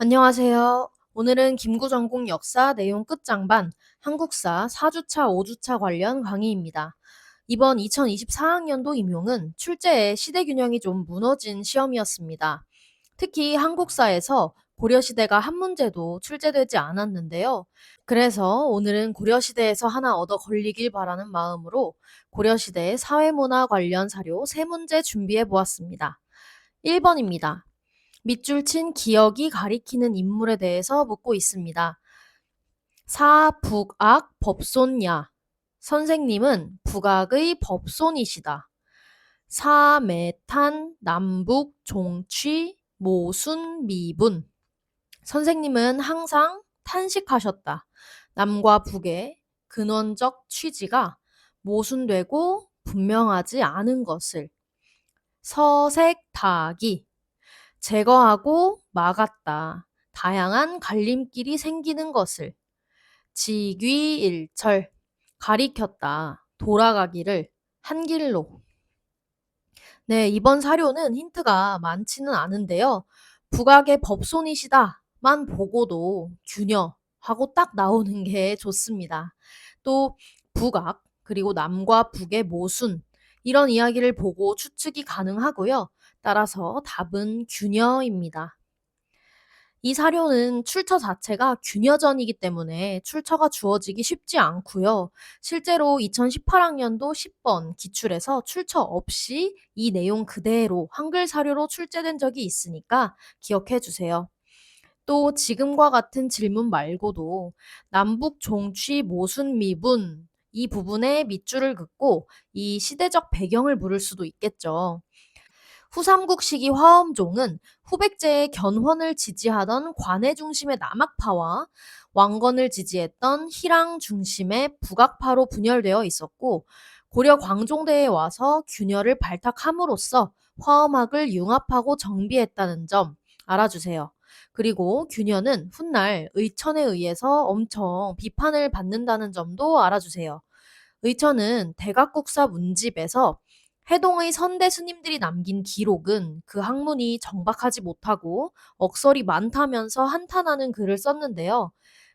안녕하세요. 오늘은 김구전공 역사 내용 끝장반 한국사 4주차, 5주차 관련 강의입니다. 이번 2024학년도 임용은 출제에 시대 균형이 좀 무너진 시험이었습니다. 특히 한국사에서 고려시대가 한 문제도 출제되지 않았는데요. 그래서 오늘은 고려시대에서 하나 얻어 걸리길 바라는 마음으로 고려시대 사회문화 관련 사료 3문제 준비해 보았습니다. 1번입니다. 밑줄 친 기억이 가리키는 인물에 대해서 묻고 있습니다. 사북악 법손야. 선생님은 북악의 법손이시다. 사매탄 남북 종취 모순 미분. 선생님은 항상 탄식하셨다. 남과 북의 근원적 취지가 모순되고 분명하지 않은 것을. 서색타기. 제거하고 막았다. 다양한 갈림길이 생기는 것을. 직위일철. 가리켰다. 돌아가기를 한 길로. 네, 이번 사료는 힌트가 많지는 않은데요. 북악의 법손이시다만 보고도 균여 하고 딱 나오는 게 좋습니다. 또 북악 그리고 남과 북의 모순 이런 이야기를 보고 추측이 가능하고요. 따라서 답은 균여입니다. 이 사료는 출처 자체가 균여전이기 때문에 출처가 주어지기 쉽지 않고요. 실제로 2018학년도 10번 기출에서 출처 없이 이 내용 그대로 한글 사료로 출제된 적이 있으니까 기억해 주세요. 또 지금과 같은 질문 말고도 남북 종취 모순 미분 이 부분에 밑줄을 긋고 이 시대적 배경을 물을 수도 있겠죠. 후삼국 시기 화엄종은 후백제의 견훤을 지지하던 관해 중심의 남학파와 왕건을 지지했던 희랑 중심의 북악파로 분열되어 있었고 고려 광종대에 와서 균열을 발탁함으로써 화엄학을 융합하고 정비했다는 점 알아주세요. 그리고 균열은 훗날 의천에 의해서 엄청 비판을 받는다는 점도 알아주세요. 의천은 대각국사 문집에서 해동의 선대 스님들이 남긴 기록은 그 학문이 정박하지 못하고 억설이 많다면서 한탄하는 글을 썼는데요.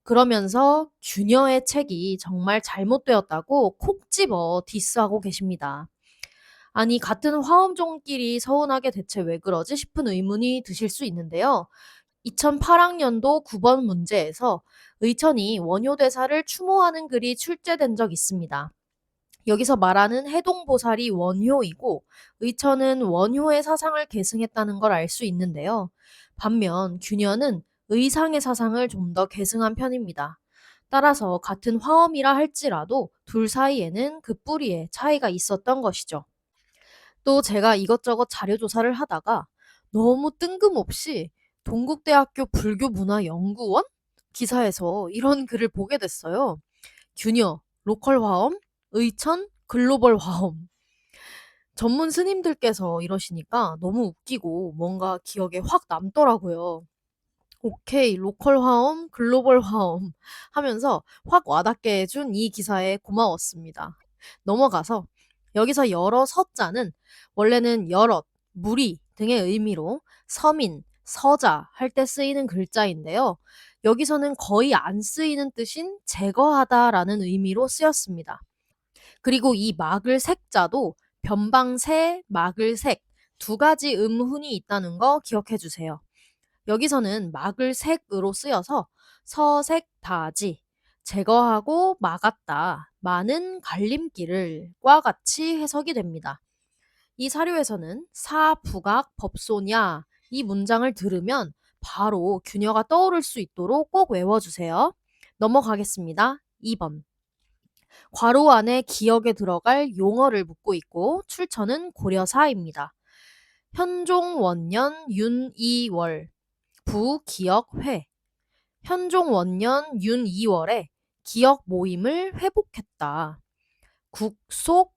그러면서 균여의 책이 정말 잘못되었다고 콕 집어 디스하고 계십니다. 아니, 같은 화엄종끼리 서운하게 대체 왜 그러지 싶은 의문이 드실 수 있는데요. 2008학년도 9번 문제에서 의천이 원효대사를 추모하는 글이 출제된 적 있습니다. 여기서 말하는 해동보살이 원효이고 의천은 원효의 사상을 계승했다는 걸 알 수 있는데요. 반면 균열은 의상의 사상을 좀 더 계승한 편입니다. 따라서 같은 화엄이라 할지라도 둘 사이에는 그 뿌리에 차이가 있었던 것이죠. 또 제가 이것저것 자료 조사를 하다가 너무 뜬금없이 동국대학교 불교문화연구원 기사에서 이런 글을 보게 됐어요. 균여, 로컬 화엄, 의천, 글로벌 화엄. 전문 스님들께서 이러시니까 너무 웃기고 뭔가 기억에 확 남더라고요. 오케이, 로컬 화엄, 글로벌 화엄 하면서 확 와닿게 해준 이 기사에 고마웠습니다. 넘어가서 여기서 여러 서자는 원래는 여럿, 무리 등의 의미로 서민, 서자 할 때 쓰이는 글자인데요. 여기서는 거의 안 쓰이는 뜻인 제거하다라는 의미로 쓰였습니다. 그리고 이 막을 색자도 변방새, 막을 색 두 가지 음훈이 있다는 거 기억해 주세요. 여기서는 막을 색으로 쓰여서 서색다지, 제거하고 막았다, 많은 갈림길을 과 같이 해석이 됩니다. 이 사료에서는 사북악 법소냐 이 문장을 들으면 바로 균여가 떠오를 수 있도록 꼭 외워주세요. 넘어가겠습니다. 2번. 괄호 안에 기억에 들어갈 용어를 묻고 있고 출처는 고려사입니다. 현종 원년 윤이월 부기억회. 현종 원년 윤이월에 기억 모임을 회복했다. 국속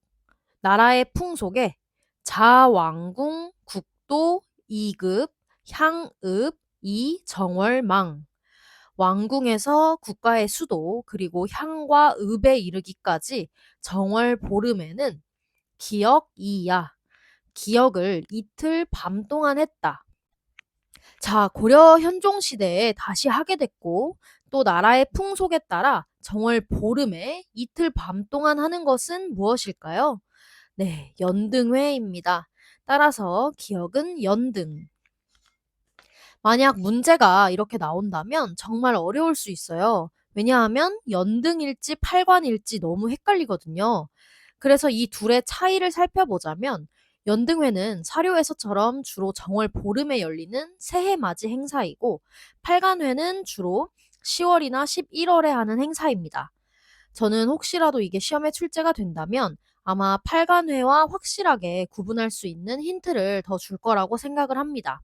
나라의 풍속에 자왕궁 국도 2급 향읍 이정월망 왕궁에서 국가의 수도 그리고 향과 읍에 이르기까지 정월 보름에는 기억 이야 기억을 이틀 밤 동안 했다. 자, 고려 현종 시대에 다시 하게 됐고, 또 나라의 풍속에 따라 정월 보름에 이틀 밤 동안 하는 것은 무엇일까요? 네, 연등회입니다. 따라서 기억은 연등. 만약 문제가 이렇게 나온다면 정말 어려울 수 있어요. 왜냐하면 연등일지 팔관일지 너무 헷갈리거든요. 그래서 이 둘의 차이를 살펴보자면 연등회는 사료에서처럼 주로 정월 보름에 열리는 새해맞이 행사이고 팔관회는 주로 10월이나 11월에 하는 행사입니다. 저는 혹시라도 이게 시험에 출제가 된다면 아마 팔관회와 확실하게 구분할 수 있는 힌트를 더 줄 거라고 생각을 합니다.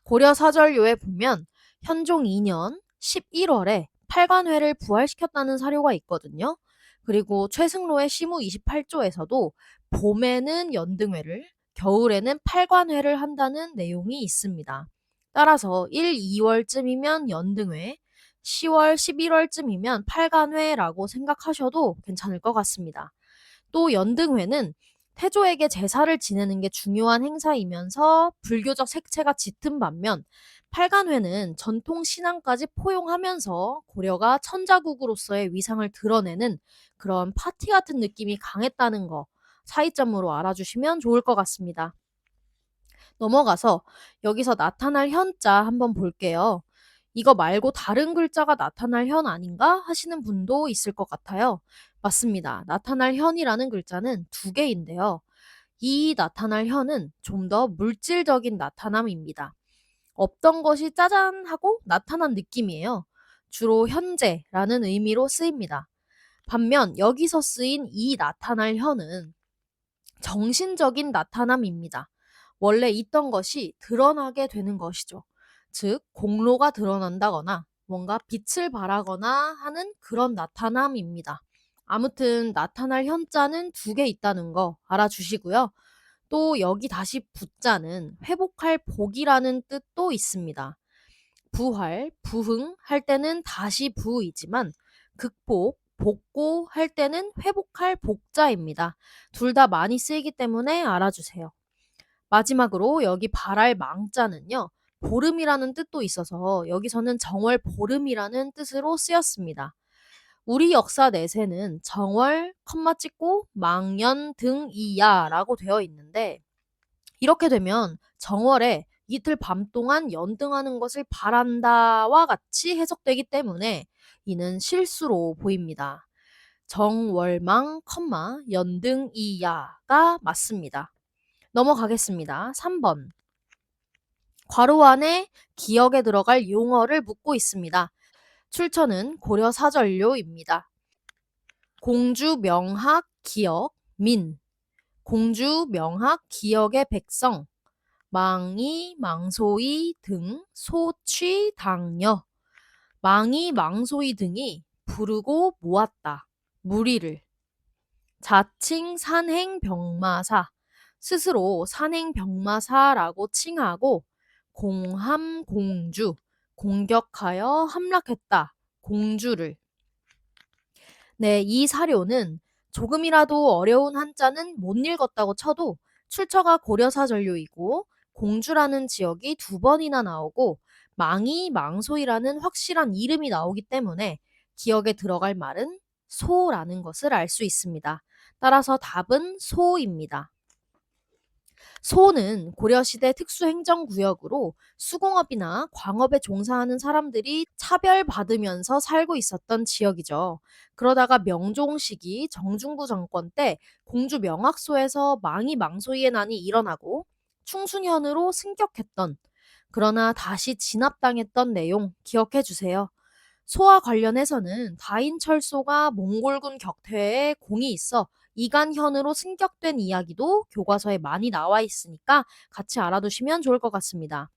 고려 사절료에 보면 현종 2년 11월에 팔관회를 부활시켰다는 사료가 있거든요. 그리고 최승로의 시무 28조에서도 봄에는 연등회를, 겨울에는 팔관회를 한다는 내용이 있습니다. 따라서 1, 2월쯤이면 연등회, 10월, 11월쯤이면 팔관회라고 생각하셔도 괜찮을 것 같습니다. 또 연등회는 태조에게 제사를 지내는 게 중요한 행사이면서 불교적 색채가 짙은 반면 팔간회는 전통 신앙까지 포용하면서 고려가 천자국으로서의 위상을 드러내는 그런 파티 같은 느낌이 강했다는 거 차이점으로 알아주시면 좋을 것 같습니다. 넘어가서 여기서 나타날 현자 한번 볼게요. 이거 말고 다른 글자가 나타날 현 아닌가 하시는 분도 있을 것 같아요. 맞습니다. 나타날 현이라는 글자는 두 개인데요. 이 나타날 현은 좀 더 물질적인 나타남입니다. 없던 것이 짜잔 하고 나타난 느낌이에요. 주로 현재라는 의미로 쓰입니다. 반면 여기서 쓰인 이 나타날 현은 정신적인 나타남입니다. 원래 있던 것이 드러나게 되는 것이죠. 즉, 공로가 드러난다거나 뭔가 빛을 발하거나 하는 그런 나타남입니다. 아무튼 나타날 현자는 두 개 있다는 거 알아주시고요. 또 여기 다시 부자는 회복할 복이라는 뜻도 있습니다. 부활, 부흥 할 때는 다시 부이지만 극복, 복고 할 때는 회복할 복자입니다. 둘 다 많이 쓰이기 때문에 알아주세요. 마지막으로 여기 발할 망자는요. 보름이라는 뜻도 있어서 여기서는 정월 보름이라는 뜻으로 쓰였습니다. 우리 역사 내세는 정월, 컴마 찍고 망연 등이야라고 되어 있는데 이렇게 되면 정월에 이틀 밤 동안 연등하는 것을 바란다와 같이 해석되기 때문에 이는 실수로 보입니다. 정월망, 연등이야가 맞습니다. 넘어가겠습니다. 3번. 괄호 안에 기억에 들어갈 용어를 묻고 있습니다. 출처는 고려 사전료입니다. 공주 명학 기억 민 공주 명학 기억의 백성 망이 망소이 등 소취 당여 망이 망소이 등이 부르고 모았다. 무리를 자칭 산행병마사 스스로 산행병마사라고 칭하고 공함 공주 공격하여 함락했다. 공주를 네, 이 사료는 조금이라도 어려운 한자는 못 읽었다고 쳐도 출처가 고려사전료이고 공주라는 지역이 두 번이나 나오고 망이 망소이라는 확실한 이름이 나오기 때문에 기억에 들어갈 말은 소라는 것을 알 수 있습니다. 따라서 답은 소입니다. 소는 고려시대 특수행정구역으로 수공업이나 광업에 종사하는 사람들이 차별받으면서 살고 있었던 지역이죠. 그러다가 명종 시기 정중부 정권 때 공주 명학소에서 망이 망소이의 난이 일어나고 충순현으로 승격했던 그러나 다시 진압당했던 내용 기억해 주세요. 소와 관련해서는 다인철소가 몽골군 격퇴에 공이 있어 이간현으로 승격된 이야기도 교과서에 많이 나와 있으니까 같이 알아두시면 좋을 것 같습니다.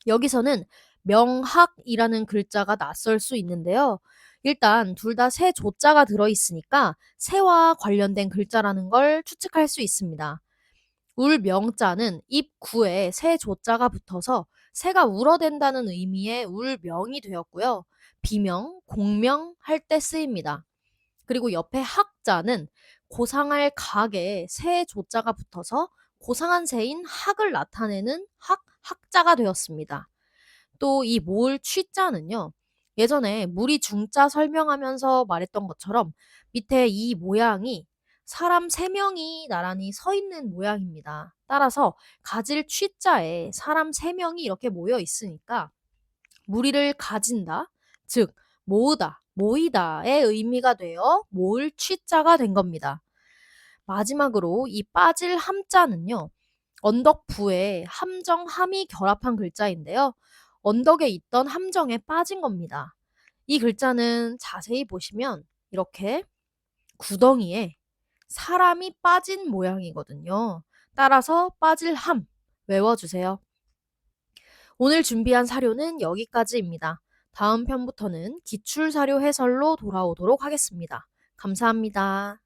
여기서는 명학이라는 글자가 낯설 수 있는데요. 일단 둘 다 새 조자가 들어있으니까 새와 관련된 글자라는 걸 추측할 수 있습니다. 울명자는 입구에 새 조자가 붙어서 새가 울어댄다는 의미의 울명이 되었고요. 비명, 공명 할 때 쓰입니다. 그리고 옆에 학자는 고상할 각에 새 조자가 붙어서 고상한 새인 학을 나타내는 학, 학자가 되었습니다. 또 이 모을 취자는요. 예전에 무리 중자 설명하면서 말했던 것처럼 밑에 이 모양이 사람 3명이 나란히 서 있는 모양입니다. 따라서 가질 취자에 사람 3명이 이렇게 모여 있으니까 무리를 가진다, 즉 모으다, 모이다의 의미가 되어 모을 취자가 된 겁니다. 마지막으로 이 빠질 함자는요. 언덕부에 함정, 함이 결합한 글자인데요. 언덕에 있던 함정에 빠진 겁니다. 이 글자는 자세히 보시면 이렇게 구덩이에 사람이 빠진 모양이거든요. 따라서 빠질 함 외워주세요. 오늘 준비한 사료는 여기까지입니다. 다음 편부터는 기출사료 해설로 돌아오도록 하겠습니다. 감사합니다.